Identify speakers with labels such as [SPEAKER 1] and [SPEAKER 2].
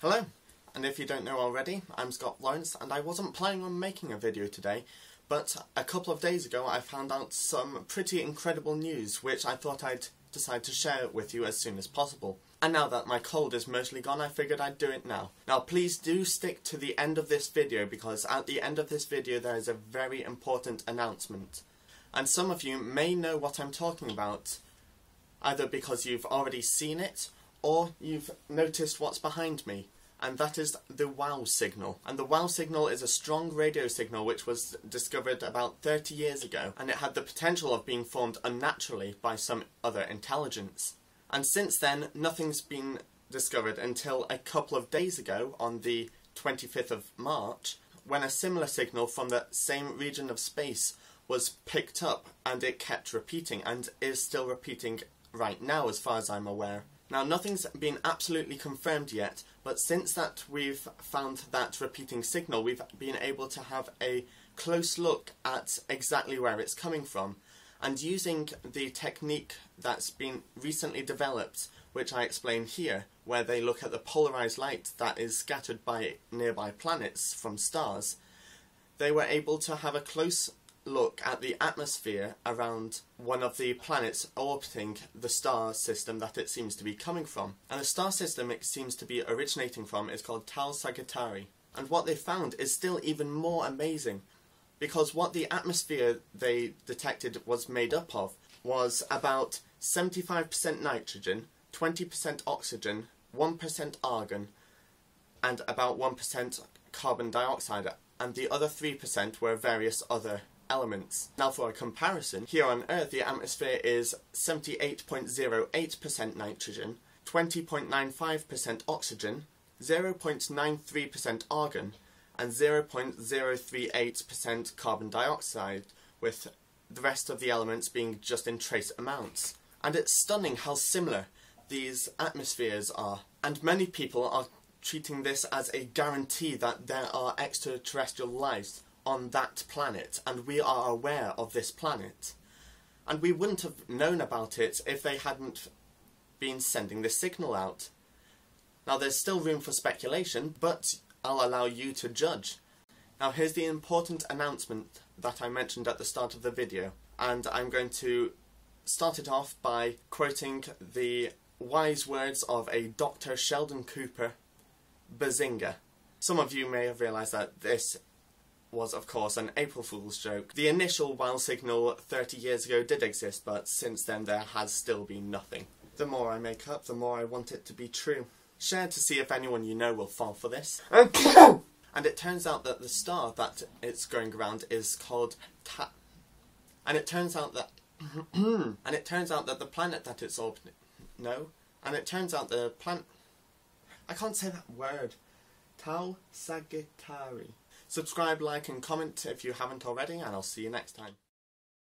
[SPEAKER 1] Hello, and if you don't know already, I'm Florence, and I wasn't planning on making a video today, but a couple of days ago I found out some pretty incredible news which I thought I'd decide to share with you as soon as possible. And now that my cold is mostly gone, I figured I'd do it now. Now please do stick to the end of this video, because at the end of this video there is a very important announcement. And some of you may know what I'm talking about, either because you've already seen it, or you've noticed what's behind me. And that is the wow signal. And the wow signal is a strong radio signal which was discovered about 30 years ago, and it had the potential of being formed unnaturally by some other intelligence. And since then, nothing's been discovered until a couple of days ago, on the 25th of March, when a similar signal from the same region of space was picked up, and it kept repeating, and is still repeating right now as far as I'm aware. Now, nothing's been absolutely confirmed yet, but since that we've found that repeating signal, we've been able to have a close look at exactly where it's coming from. And using the technique that's been recently developed, which I explain here, where they look at the polarized light that is scattered by nearby planets from stars, they were able to have a close look at the atmosphere around one of the planets orbiting the star system that it seems to be coming from. And the star system it seems to be originating from is called Tau Sagittarii. And what they found is still even more amazing, because what the atmosphere they detected was made up of was about 75% nitrogen, 20% oxygen, 1% argon, and about 1% carbon dioxide, and the other 3% were various other elements. Now, for a comparison, here on Earth the atmosphere is 78.08% nitrogen, 20.95% oxygen, 0.93% argon, and 0.038% carbon dioxide, with the rest of the elements being just in trace amounts. And it's stunning how similar these atmospheres are, and many people are treating this as a guarantee that there are extraterrestrial lives on that planet, and we are aware of this planet. And we wouldn't have known about it if they hadn't been sending this signal out. Now, there's still room for speculation, but I'll allow you to judge. Now, here's the important announcement that I mentioned at the start of the video, and I'm going to start it off by quoting the wise words of a Dr. Sheldon Cooper, Bazinga. Some of you may have realised that this was, of course, an April Fool's joke. The initial wow signal 30 years ago did exist, but since then there has still been nothing. The more I make up, the more I want it to be true. Share to see if anyone you know will fall for this. And it turns out that the star that it's going around is called and it turns out that the planet that it's orbiting... No. And it turns out the planet... I can't say that word. Tau Sagittarii. Subscribe, like and comment if you haven't already, and I'll see you next time.